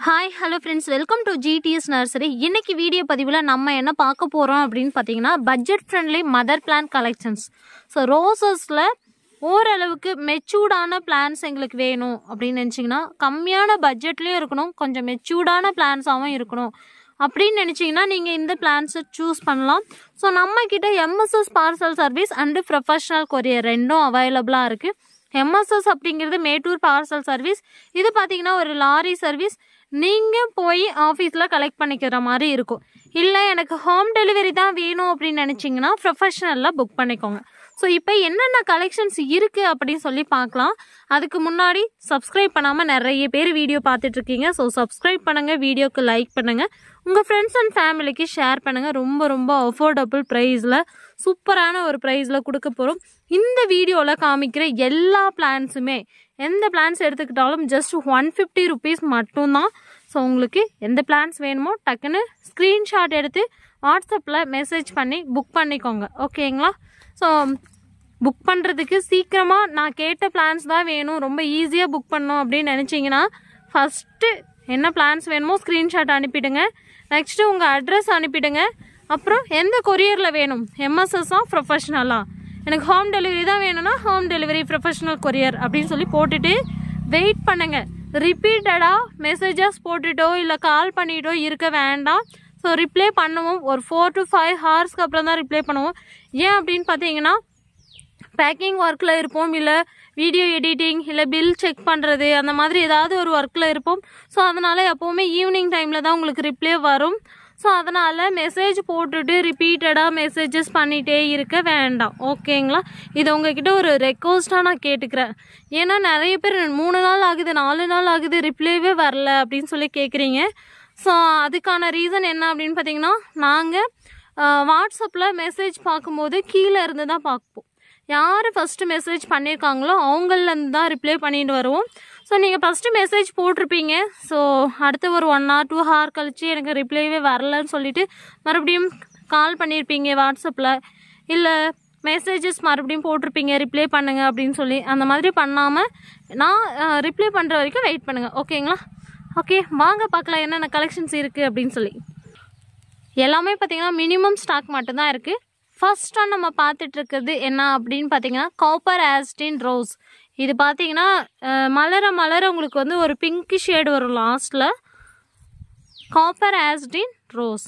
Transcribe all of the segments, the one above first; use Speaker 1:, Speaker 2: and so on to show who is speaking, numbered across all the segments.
Speaker 1: Hi hello friends, welcome to GDS nursery. இன்னைக்கு வீடியோ பதிவில் நம்ம என்ன பார்க்க போகிறோம் அப்படின்னு பார்த்தீங்கன்னா, budget friendly mother plant collections. So ரோசஸில் ஓரளவுக்கு மெச்சூர்டான பிளான்ஸ் எங்களுக்கு வேணும் அப்படின்னு நினச்சிங்கன்னா, கம்மியான பட்ஜெட்லேயும் இருக்கணும், கொஞ்சம் மெச்சூர்டான பிளான்ஸாகவும் இருக்கணும் அப்படின்னு நினச்சிங்கன்னா நீங்கள் இந்த பிளான்ஸை சூஸ் பண்ணலாம். ஸோ நம்மக்கிட்ட MSS parcel service and professional courier ரெண்டும் அவைலபிளாக இருக்குது. எம்எஸ்எஸ் அப்படிங்கிறது மேட்டூர் பார்சல் சர்வீஸ். இது பார்த்தீங்கன்னா ஒரு லாரி சர்வீஸ். நீங்கள் போய் ஆஃபீஸில் கலெக்ட் பண்ணிக்கிற மாதிரி இருக்கும். இல்லை எனக்கு ஹோம் டெலிவரி தான் வேணும் அப்படின்னு நினச்சிங்கன்னா ப்ரொஃபஷ்னலில் புக் பண்ணிக்கோங்க. ஸோ இப்போ என்னென்ன கலெக்ஷன்ஸ் இருக்குது அப்படின்னு சொல்லி பார்க்கலாம். அதுக்கு முன்னாடி சப்ஸ்கிரைப் பண்ணாமல் நிறைய பேர் வீடியோ பார்த்துட்ருக்கீங்க. ஸோ சப்ஸ்கிரைப் பண்ணுங்கள், வீடியோக்கு லைக் பண்ணுங்கள், உங்கள் ஃப்ரெண்ட்ஸ் அண்ட் ஃபேமிலிக்கு ஷேர் பண்ணுங்கள். ரொம்ப ரொம்ப அஃபோர்டபுள் ப்ரைஸில் சூப்பரான ஒரு ப்ரைஸில் கொடுக்க போகிறோம். இந்த வீடியோவில் காமிக்கிற எல்லா பிளான்ஸுமே எந்த பிளான்ஸ் எடுத்துக்கிட்டாலும் ஜஸ்ட் 150 rupees மட்டும்தான். ஸோ உங்களுக்கு எந்த பிளான்ஸ் வேணுமோ டக்குன்னு ஸ்க்ரீன்ஷாட் எடுத்து வாட்ஸ்அப்பில் மெசேஜ் பண்ணி புக் பண்ணிக்கோங்க. ஓகேங்களா? ஸோ புக் பண்ணுறதுக்கு சீக்கிரமாக நான் கேட்ட பிளான்ஸ் தான் வேணும், ரொம்ப ஈஸியாக புக் பண்ணணும் அப்படின்னு நினச்சிங்கன்னா ஃபஸ்ட்டு என்ன பிளான்ஸ் வேணுமோ ஸ்க்ரீன்ஷாட் அனுப்பிடுங்க. நெக்ஸ்ட்டு உங்கள் அட்ரஸ் அனுப்பிடுங்க. அப்புறம் எந்த கொரியரில் வேணும், எம்எஸ்எஸ்ஸா ப்ரொஃபஷ்னலா, எனக்கு ஹோம் டெலிவரி தான் வேணும்னா ஹோம் டெலிவரி ப்ரொஃபஷ்னல் கொரியர் அப்படின்னு சொல்லி போட்டுட்டு வெயிட் பண்ணுங்கள். ரிப்பீட்டடாக மெசேஜஸ் போட்டுட்டோ இல்லை கால் பண்ணிட்டோ இருக்க வேண்டாம். ஸோ ரிப்ளை பண்ணுவோம், ஒரு 4 to 5 hours அப்புறம் தான் ரிப்ளை பண்ணுவோம். ஏன் அப்படின்னு பார்த்தீங்கன்னா, பேக்கிங் ஒர்க்கில் இருப்போம், இல்லை வீடியோ எடிட்டிங், இல்லை பில் செக் பண்ணுறது, அந்த மாதிரி ஏதாவது ஒரு ஒர்க்கில் இருப்போம். ஸோ அதனால் எப்போவுமே ஈவினிங் டைமில் தான் உங்களுக்கு ரிப்ளை வரும். ஸோ அதனால் மெசேஜ் போட்டுட்டு ரிப்பீட்டடாக மெசேஜஸ் பண்ணிகிட்டே இருக்க வேண்டாம். ஓகேங்களா? இது உங்ககிட்ட ஒரு ரெக்வஸ்ட்டாக நான் கேட்டுக்கிறேன். ஏன்னா நிறைய பேர் 3 நாள் ஆகுது, 4 நாள் ஆகுது, ரிப்ளைவே வரல அப்படின்னு சொல்லி கேட்குறீங்க. ஸோ அதுக்கான ரீசன் என்ன அப்படின்னு பார்த்தீங்கன்னா, நாங்கள் வாட்ஸ்அப்பில் மெசேஜ் பார்க்கும்போது கீழே இருந்து தான் பார்ப்போம். யார் ஃபஸ்ட்டு மெசேஜ் பண்ணியிருக்காங்களோ அவங்கள்லேருந்து தான் ரிப்ளை பண்ணிட்டு வருவோம். ஸோ நீங்கள் ஃபஸ்ட்டு மெசேஜ் போட்டிருப்பீங்க. ஸோ அடுத்து ஒரு 1 or 2 hour கழிச்சு எனக்கு ரிப்ளைவே வரலன்னு சொல்லிவிட்டு மறுபடியும் கால் பண்ணியிருப்பீங்க வாட்ஸ்அப்பில், இல்லை மெசேஜஸ் மறுபடியும் போட்டிருப்பீங்க ரிப்ளை பண்ணுங்கள் அப்படின்னு சொல்லி. அந்த மாதிரி பண்ணாமல் நான் ரிப்ளை பண்ணுற வரைக்கும் வெயிட் பண்ணுங்கள். ஓகேங்களா? ஓகே, வாங்க பார்க்கலாம் என்னென்ன கலெக்ஷன்ஸ் இருக்குது அப்படின்னு சொல்லி. எல்லாமே பார்த்தீங்கன்னா மினிமம் ஸ்டாக் மட்டும்தான் இருக்குது. ஃபர்ஸ்ட்டாக நம்ம பார்த்துட்டு இருக்கிறது என்ன அப்படின்னு பார்த்தீங்கன்னா, காப்பர் ஆஸ்டின் ரோஸ். இது பார்த்தீங்கன்னா மலர மலர உங்களுக்கு வந்து ஒரு பிங்க் ஷேடு வரும் லாஸ்ட்டில். காப்பர் ஆஸ்டின் ரோஸ்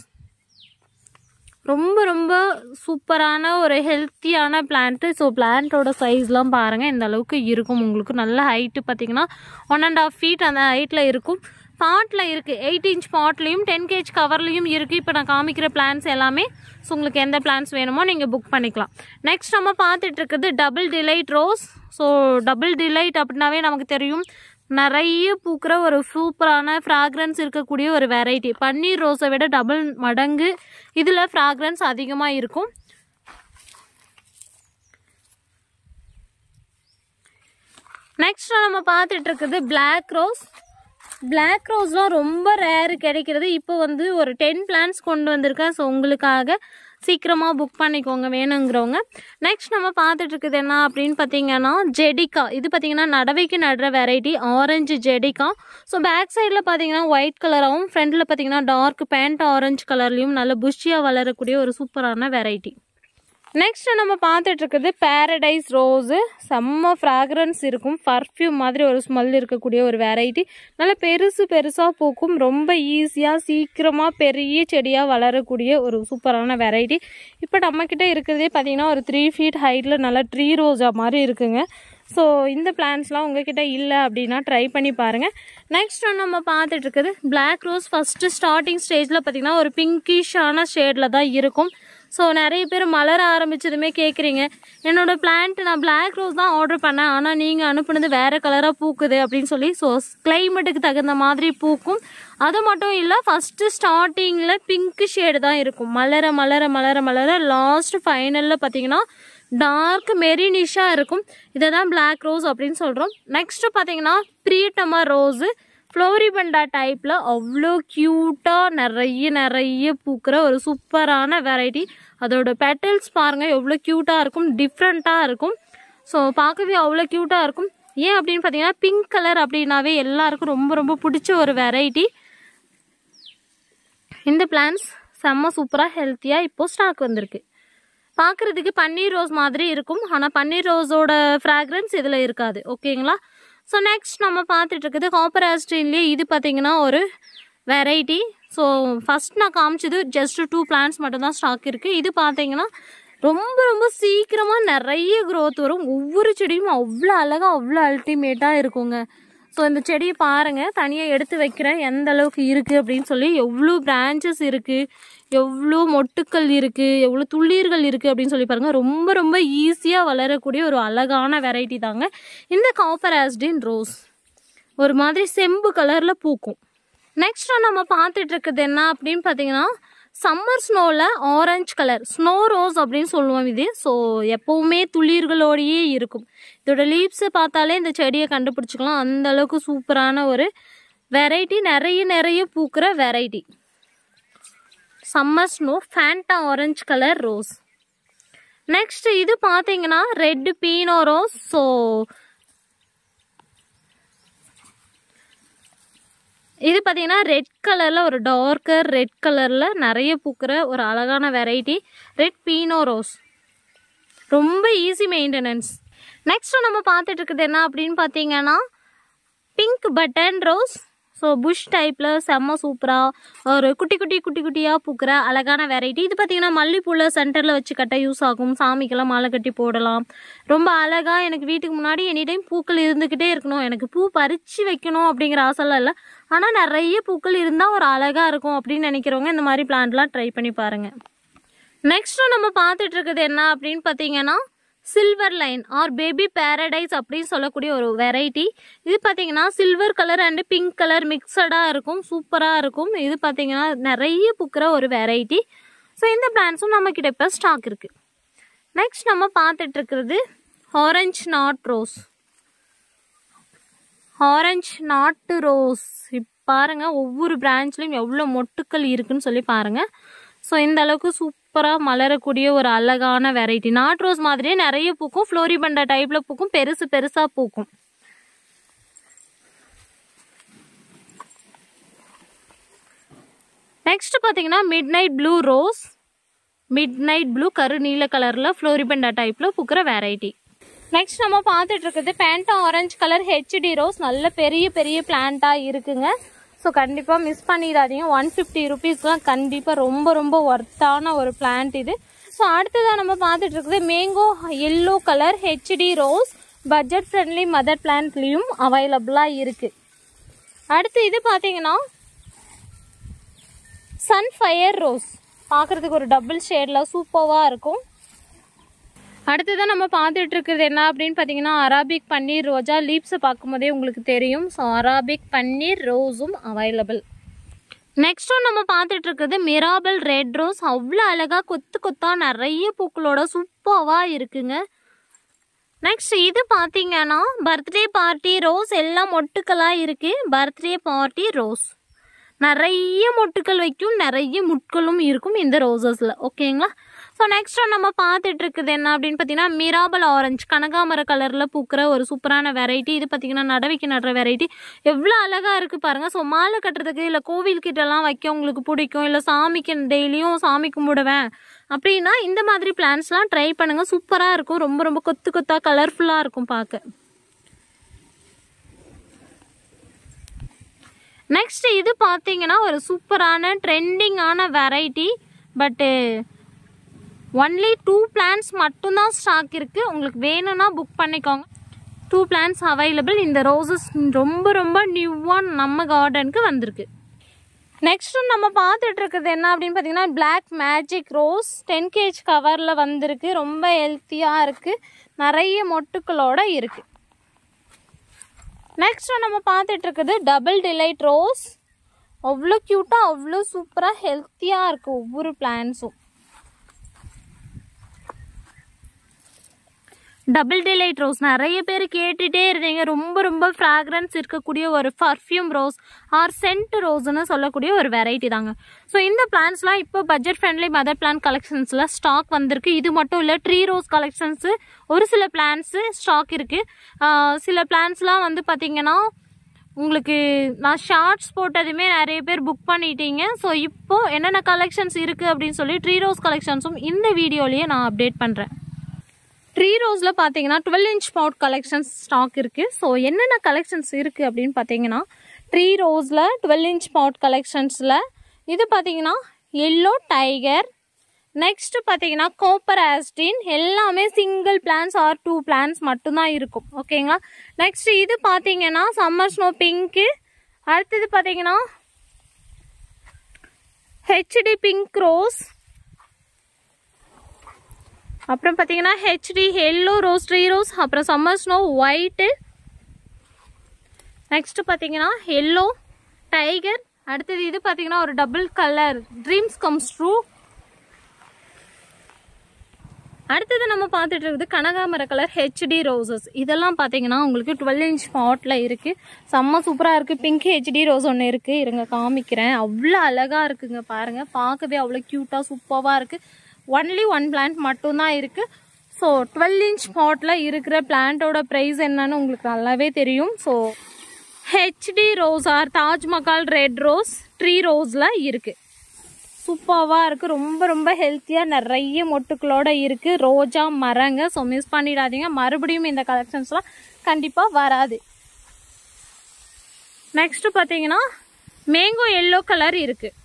Speaker 1: ரொம்ப ரொம்ப சூப்பரான ஒரு ஹெல்த்தியான பிளான்ட்டு. ஸோ பிளான்ட்டோட சைஸ்லாம் பாருங்கள், இந்த அளவுக்கு இருக்கும். உங்களுக்கு நல்ல ஹைட்டு பார்த்தீங்கன்னா 1.5 feet அந்த ஹைட்டில் இருக்கும். பாட்டில் இருக்குது, 8 inch பாட்லேயும் 10 kg கவர்லேயும் இருக்குது. இப்போ நான் காமிக்கிற பிளான்ஸ் எல்லாமே. ஸோ உங்களுக்கு எந்த பிளான்ஸ் வேணுமோ நீங்கள் புக் பண்ணிக்கலாம். நெக்ஸ்ட் நம்ம பார்த்துட்டு இருக்கிறது double delight rose. So double delight அப்படின்னாவே நமக்கு தெரியும், நிறைய பூக்கிற ஒரு சூப்பரான ஃப்ராக்ரன்ஸ் இருக்கக்கூடிய ஒரு வெரைட்டி. பன்னீர் ரோஸை விட டபுள் மடங்கு இதில் ஃப்ராக்ரன்ஸ் அதிகமாக இருக்கும். நெக்ஸ்ட் நம்ம பார்த்துட்டு இருக்குது பிளாக் ரோஸ். பிளாக் ரோஸ்லாம் ரொம்ப ரேரு கிடைக்கிறது. இப்போ வந்து ஒரு 10 plants கொண்டு வந்திருக்கேன். ஸோ உங்களுக்காக சீக்கிரமாக புக் பண்ணிக்கோங்க வேணுங்கிறவங்க. நெக்ஸ்ட் நம்ம பார்த்துட்டு இருக்குது என்ன அப்படின்னு பார்த்தீங்கன்னா, ஜெடிகா. இது பார்த்தீங்கன்னா நடவைக்கு நடுற வெரைட்டி, ஆரஞ்சு ஜெடிகா. ஸோ பேக் சைடில் பார்த்தீங்கன்னா ஒயிட் கலராகவும், ஃப்ரண்டில் பார்த்தீங்கன்னா டார்க் பேண்ட் ஆரஞ்சு கலர்லையும் நல்ல புஷ்ஷியாக வளரக்கூடிய ஒரு சூப்பரான வெரைட்டி. நெக்ஸ்ட் நம்ம பார்த்துட்டு இருக்குது பேரடைஸ் ரோஸு. செம்ம ஃப்ராக்ரன்ஸ் இருக்கும், பர்ஃப்யூம் மாதிரி ஒரு ஸ்மெல் இருக்கக்கூடிய ஒரு வெரைட்டி. நல்ல பெருசாக பூக்கும், ரொம்ப ஈஸியாக சீக்கிரமாக பெரிய செடியாக வளரக்கூடிய ஒரு சூப்பரான வெரைட்டி. இப்போ நம்மக்கிட்ட இருக்கிறதே பார்த்தீங்கன்னா ஒரு 3 feet ஹைட்டில் நல்ல ட்ரீ ரோஸா மாதிரி இருக்குங்க. ஸோ இந்த பிளான்ஸ்லாம் உங்ககிட்ட இல்லை அப்படின்னா ட்ரை பண்ணி பாருங்கள். நெக்ஸ்ட் நம்ம பார்த்துட்டு இருக்குது பிளாக் ரோஸ். ஃபஸ்ட்டு ஸ்டார்டிங் ஸ்டேஜில் பார்த்தீங்கன்னா ஒரு பிங்கிஷான ஷேடில் தான் இருக்கும். ஸோ நிறைய பேர் மலர ஆரம்பிச்சதுமே கேட்குறீங்க, என்னோடய பிளான்ட் நான் பிளாக் ரோஸ் தான் ஆர்டர் பண்ணேன், ஆனால் நீங்கள் அனுப்புனது வேறு கலராக பூக்குது அப்படின்னு சொல்லி. ஸோ கிளைமேட்டுக்கு தகுந்த மாதிரி பூக்கும். அது மட்டும் இல்லை, ஃபஸ்ட்டு ஸ்டார்டிங்கில் பிங்க் ஷேடு தான் இருக்கும். மலர மலர மலர மலர லாஸ்ட் ஃபைனலில் பார்த்தீங்கன்னா டார்க் மெரினிஷாக இருக்கும். இதை தான் பிளாக் ரோஸ் அப்படின்னு சொல்கிறோம். நெக்ஸ்ட்டு பார்த்தீங்கன்னா ப்ரீட்டமா ரோஸு. ஃப்ளோரிபண்டா டைப்பில் அவ்வளோ க்யூட்டாக நிறைய பூக்கிற ஒரு சூப்பரான வெரைட்டி. அதோட பெட்டல்ஸ் பாருங்கள் எவ்வளோ க்யூட்டாக இருக்கும், டிஃப்ரெண்ட்டாக இருக்கும். ஸோ பார்க்கவே அவ்வளோ க்யூட்டாக இருக்கும். ஏன் அப்படின்னு பார்த்தீங்கன்னா, பிங்க் கலர் அப்படின்னாவே எல்லாருக்கும் ரொம்ப ரொம்ப பிடிச்ச ஒரு வெரைட்டி. இந்த பிளான்ஸ் செம்ம சூப்பராக ஹெல்த்தியாக இப்போது ஸ்டாக் வந்திருக்கு. பார்க்குறதுக்கு பன்னீர் ரோஸ் மாதிரி இருக்கும், ஆனால் பன்னீர் ரோஸோட ஃப்ராக்ரன்ஸ் இதில் இருக்காது. ஓகேங்களா? ஸோ நெக்ஸ்ட் நம்ம பார்த்துட்டு இருக்குது காப்பர் ஆஸ்ட்ரின்லேயே இது பார்த்திங்கன்னா ஒரு வெரைட்டி. ஸோ ஃபஸ்ட் நான் காமிச்சது ஜஸ்ட் 2 பிளான்ஸ் மட்டும்தான் ஸ்டாக் இருக்குது. இது பார்த்தீங்கன்னா ரொம்ப ரொம்ப சீக்கிரமாக நிறைய க்ரோத் வரும். ஒவ்வொரு செடியும் அவ்வளோ அழகாக அவ்வளோ அல்டிமேட்டாக இருக்குங்க. ஸோ இந்த செடியை பாருங்கள், தனியாக எடுத்து வைக்கிறேன் எந்த அளவுக்கு இருக்குது அப்படின்னு சொல்லி. எவ்வளோ பிரான்ச்சஸ் இருக்குது, எவ்வளோ மொட்டுக்கள் இருக்குது, எவ்வளோ துளிர்கள் இருக்குது அப்படின்னு சொல்லி பாருங்கள். ரொம்ப ரொம்ப ஈஸியாக வளரக்கூடிய ஒரு அழகான வெரைட்டி தாங்க இந்த காப்பர் ஆஸ்ட்ரின் ரோஸ். ஒரு மாதிரி செம்பு கலரில் பூக்கும். நெக்ஸ்ட் நம்ம பார்த்துட்டு இருக்குது என்ன அப்படின்னு பார்த்தீங்கன்னா சம்மர் ஸ்னோவில் ஆரஞ்சு கலர் ஸ்னோ ரோஸ் அப்படின்னு சொல்லுவோம் இது. ஸோ எப்போவுமே துளிர்களோடையே இருக்கும். இதோட லீவ்ஸை பார்த்தாலே இந்த செடியை கண்டுபிடிச்சிக்கலாம். அந்த அளவுக்கு சூப்பரான ஒரு வெரைட்டி, நிறைய பூக்கிற variety summer snow Fanta orange colour rose. Next இது பார்த்தீங்கன்னா ரெட் பீனோ ரோஸ். ஸோ இது பார்த்தீங்கன்னா ரெட் கலரில் ஒரு டார்க்கர் ரெட் கலரில் நிறைய பூக்கிற ஒரு அழகான வெரைட்டி ரெட் பீனோ ரோஸ். ரொம்ப ஈஸி மெயின்டெனன்ஸ். நெக்ஸ்ட்டு நம்ம பார்த்துட்டு இருக்குது என்ன அப்படின்னு பார்த்தீங்கன்னா pink button rose. So bush டைப்பில் செம்ம சூப்பராக ஒரு குட்டியாக பூக்கிற அழகான வெரைட்டி. இது பார்த்தீங்கன்னா மல்லிப்பூவில் சென்டரில் வச்சு கட்ட யூஸ் ஆகும். சாமிக்கெல்லாம் மாலை கட்டி போடலாம். ரொம்ப அழகாக எனக்கு வீட்டுக்கு முன்னாடி எனி டைம் பூக்கள் இருந்துக்கிட்டே இருக்கணும், எனக்கு பூ பறித்து வைக்கணும் அப்படிங்கிற ஆசைலாம் இல்லை, ஆனால் நிறைய பூக்கள் இருந்தால் ஒரு அழகாக இருக்கும் அப்படின்னு நினைக்கிறவங்க இந்த மாதிரி பிளான்ட்லாம் ட்ரை பண்ணி பாருங்கள். நெக்ஸ்ட்டு நம்ம பார்த்துட்டு இருக்குது என்ன அப்படின்னு பார்த்தீங்கன்னா silver line or baby paradise அப்படின்னு சொல்லக்கூடிய ஒரு வெரைட்டி. இது பார்த்தீங்கன்னா silver colour and pink colour மிக்சடாக இருக்கும், சூப்பராக இருக்கும். இது பார்த்தீங்கன்னா நிறைய பூக்கிற ஒரு வெரைட்டி. ஸோ இந்த பிளான்ஸும் நம்மக்கிட்ட இப்போ ஸ்டாக் இருக்குது. நெக்ஸ்ட் நம்ம பார்த்துட்டு இருக்கிறது ஆரஞ்ச் நாட் ரோஸ். ஆரஞ்ச் நாட்டு ரோஸ் பாருங்கள், ஒவ்வொரு பிரான்ச்லையும் எவ்வளோ மொட்டுக்கள் இருக்குன்னு சொல்லி பாருங்கள். ஸோ இந்த அளவுக்கு சூப்பராக மலரக்கூடிய ஒரு அழகான வெரைட்டி. நாட் ரோஸ் மாதிரியே நிறைய பூக்கும், ஃப்ளோரிபண்டா டைப்பில் பூக்கும், பெருசாக பூக்கும். நெக்ஸ்ட் பார்த்தீங்கன்னா mid night blue rose. Mid night blue கரு நீல கலரில் ஃப்ளோரிபண்டா டைப்பில் பூக்கிற வெரைட்டி. நெக்ஸ்ட் நம்ம பார்த்துட்டு இருக்குது பேண்டா ஆரஞ்சு கலர் ஹெச்டி ரோஸ். நல்ல பெரிய பிளான்ட்டாக இருக்குங்க. ஸோ கண்டிப்பாக மிஸ் பண்ணிடாதீங்க. 150 ருபீஸ்லாம் கண்டிப்பாக ரொம்ப ஒர்த்தான ஒரு பிளான்ட் இது. ஸோ அடுத்ததாக நம்ம பார்த்துட்டு இருக்குது mango yellow colour HT rose. Budget friendly mother பிளான்ட்லேயும் அவைலபிளாக இருக்குது. அடுத்து இது பார்த்தீங்கன்னா சன்ஃபயர் ரோஸ். பார்க்குறதுக்கு ஒரு டபுள் ஷேடில் சூப்பராக இருக்கும். அடுத்ததான் நம்ம பார்த்துட்டு இருக்கிறது என்ன அப்படின்னு பார்த்தீங்கன்னா அராபிக் பன்னீர் ரோஜா. லீப்ஸை பார்க்கும்போதே உங்களுக்கு தெரியும். ஸோ அராபிக் பன்னீர் ரோஸும் அவைலபிள். நெக்ஸ்ட்டும் நம்ம பார்த்துட்டு இருக்கிறது மிராபல் ரெட் ரோஸ். அவ்வளோ அழகாக கொத்தா நிறைய பூக்களோட சூப்பராக இருக்குங்க. நெக்ஸ்ட் இது பார்த்தீங்கன்னா பர்த்டே பார்ட்டி ரோஸ். எல்லாம் மொட்டுக்களாக இருக்குது. பர்த்டே பார்ட்டி ரோஸ் நிறைய மொட்டுக்கள் வைக்கும், நிறைய முட்களும் இருக்கும் இந்த ரோசஸில். ஓகேங்களா? ஸோ நெக்ஸ்ட் நம்ம பார்த்துட்டு இருக்குது என்ன அப்படின்னு பார்த்தீங்கன்னா மிராபல் ஆரஞ்சு கனகாமர கலரில் பூக்கிற ஒரு சூப்பரான வெரைட்டி. இது பார்த்தீங்கன்னா நடவைக்கு நடுற வெரைட்டி. எவ்வளோ அழகாக இருக்குது பாருங்கள். ஸோ மாலை கட்டுறதுக்கு இல்லை கோவில்கிட்டலாம் வைக்க உங்களுக்கு பிடிக்கும், இல்லை சாமிக்கு டெய்லியும் சாமி கும்பிடுவேன் அப்படின்னா இந்த மாதிரி பிளான்ஸ்லாம் ட்ரை பண்ணுங்கள். சூப்பராக இருக்கும். ரொம்ப கொத்தாக கலர்ஃபுல்லாக இருக்கும் பார்க்க. நெக்ஸ்ட் இது பார்த்தீங்கன்னா ஒரு சூப்பரான ட்ரெண்டிங்கான வெரைட்டி. பட்டு ஒன்லி 2 பிளான்ஸ் மட்டும்தான் ஸ்டாக் இருக்குது. உங்களுக்கு வேணும்னா புக் பண்ணிக்கோங்க. 2 பிளான்ஸ் அவைலபிள். இந்த ரோசஸ் ரொம்ப நியூவாக நம்ம கார்டனுக்கு வந்திருக்கு. நெக்ஸ்ட்டு நம்ம பார்த்துட்டு இருக்குது என்ன அப்படின்னு பார்த்தீங்கன்னா பிளாக் மேஜிக் ரோஸ். 10 kg கவரில் வந்திருக்கு. ரொம்ப ஹெல்த்தியாக இருக்குது, நிறைய மொட்டுக்களோட இருக்குது. நெக்ஸ்ட் நம்ம பார்த்துட்டு இருக்குது டபுள் டிலைட் ரோஸ். அவ்வளோ க்யூட்டாக அவ்வளோ சூப்பராக ஹெல்த்தியாக இருக்குது ஒவ்வொரு பிளான்ஸும். டபுள் டிலைட் ரோஸ் நிறைய பேர் கேட்டுகிட்டே இருந்தீங்க. ரொம்ப ஃப்ராக்ரன்ஸ் இருக்கக்கூடிய ஒரு பர்ஃப்யூம் ரோஸ் ஆர் சென்ட் ரோஸ்ன்னு சொல்லக்கூடிய ஒரு வெரைட்டி தாங்க. ஸோ இந்த பிளான்ஸ்லாம் இப்போ பட்ஜெட் ஃப்ரெண்ட்லி மதர் பிளான் கலெக்ஷன்ஸில் ஸ்டாக் வந்திருக்கு. இது மட்டும் இல்லை, ட்ரீ ரோஸ் கலெக்ஷன்ஸு ஒரு சில பிளான்ஸு ஸ்டாக் இருக்குது. சில பிளான்ஸ்லாம் வந்து பார்த்திங்கன்னா உங்களுக்கு நான் ஷார்ட்ஸ் போட்டதுமே நிறைய பேர் புக் பண்ணிட்டீங்க. ஸோ இப்போது என்னென்ன கலெக்ஷன்ஸ் இருக்குது அப்படின்னு சொல்லி ட்ரீ ரோஸ் கலெக்ஷன்ஸும் இந்த வீடியோலேயே நான் அப்டேட் பண்ணுறேன். ட்ரீ ரோஸில் பார்த்தீங்கன்னா 12 inch பாட் கலெக்ஷன்ஸ் ஸ்டாக் இருக்குது. ஸோ என்னென்ன கலெக்ஷன்ஸ் இருக்குது அப்படின்னு பார்த்தீங்கன்னா ட்ரீ ரோஸில் 12 inch பாட் கலெக்ஷன்ஸில் இது பார்த்தீங்கன்னா எல்லோ டைகர், நெக்ஸ்ட்டு பார்த்தீங்கன்னா காப்பர் ஆஸ்டின், எல்லாமே சிங்கிள் பிளான்ஸ் ஆர் 2 பிளான்ஸ் மட்டும்தான் இருக்கும். ஓகேங்களா. நெக்ஸ்ட் இது பார்த்தீங்கன்னா சம்மர் ஸ்னோ பிங்க்கு, அடுத்தது பார்த்தீங்கன்னா ஹெச்டி பிங்க் ரோஸ், அப்புறம் பார்த்தீங்கன்னா HD yellow rose tree rose, அப்புறம் சம்மர் ஸ்னோ ஒயிட்டு, நெக்ஸ்ட் பார்த்தீங்கன்னா எல்லோ டைகர், அடுத்தது இது பார்த்தீங்கன்னா ஒரு double colour dreams comes true, அடுத்தது நம்ம பார்த்துட்டு இருக்குது கனகாமர கலர் ஹெச்டி ரோசஸ். இதெல்லாம் பார்த்தீங்கன்னா உங்களுக்கு 12 inch பாட்டில் இருக்குது. செம்ம சூப்பராக இருக்குது. பிங்க் ஹெச்டி ரோஸ் ஒன்று இருக்குது, இருங்க காமிக்கிறேன். அவ்வளோ அழகாக இருக்குங்க பாருங்கள், பார்க்கவே அவ்வளோ க்யூட்டாக சூப்பராக இருக்குது. ஒன்லி 1 பிளான்ட் மட்டும்தான் இருக்குது. ஸோ 12 inch பாட்டில் இருக்கிற பிளான்ட்டோட ப்ரைஸ் என்னன்னு உங்களுக்கு நல்லாவே தெரியும். So HT rose or Taj Mahal red rose tree ரோஸில் இருக்குது. சூப்பராக இருக்குது, ரொம்ப ரொம்ப ஹெல்த்தியாக நிறைய மொட்டுக்களோடு இருக்குது. ரோஜா மரங்க. ஸோ மிஸ் பண்ணிடாதீங்க, மறுபடியும் இந்த கலெக்ஷன்ஸ்லாம் கண்டிப்பாக வராது. நெக்ஸ்ட்டு பார்த்தீங்கன்னா மேங்கோ எல்லோ கலர் இருக்குது.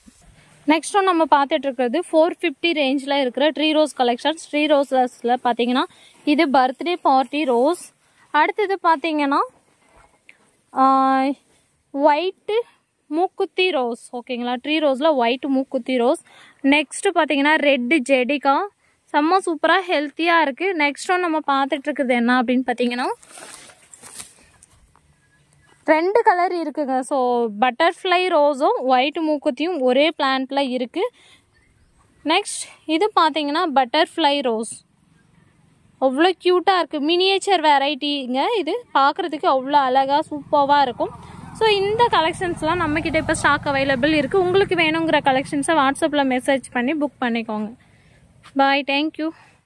Speaker 1: நெக்ஸ்ட்டும் நம்ம பார்த்துட்டு இருக்கிறது 450 ரேஞ்சில் இருக்கிற ட்ரீ ரோஸ் கலெக்ஷன்ஸ். ட்ரீ ரோஸில் பார்த்தீங்கன்னா இது பர்த்டே பார்ட்டி ரோஸ், அடுத்தது பார்த்தீங்கன்னா ஒயிட்டு மூக்குத்தி ரோஸ். ஓகேங்களா. ட்ரீ ரோஸில் ஒயிட் மூக்குத்தி ரோஸ். நெக்ஸ்ட்டு பார்த்தீங்கன்னா ரெட்டு ஜெடிகா, செம்ம சூப்பராக ஹெல்த்தியாக இருக்குது. நெக்ஸ்ட்டும் நம்ம பார்த்துட்டு இருக்குது என்ன அப்படின்னு பார்த்தீங்கன்னா 2 கலர் இருக்குங்க. ஸோ பட்டர்ஃப்ளை ரோஸும் ஒயிட் மூக்குத்தியும் ஒரே பிளான்ட்டில் இருக்குது. நெக்ஸ்ட் இது பார்த்தீங்கன்னா பட்டர்ஃப்ளை ரோஸ், அவ்வளோ க்யூட்டாக இருக்குது. மினியேச்சர் வெரைட்டிங்க, இது பார்க்குறதுக்கு அவ்வளோ அழகாக சூப்பராக இருக்கும். ஸோ இந்த கலெக்ஷன்ஸ்லாம் நம்மக்கிட்ட இப்போ ஸ்டாக் அவைலபிள் இருக்குது. உங்களுக்கு வேணுங்கிற கலெக்ஷன்ஸை வாட்ஸ்அப்பில் மெசேஜ் பண்ணி புக் பண்ணிக்கோங்க. பாய், தேங்க்யூ.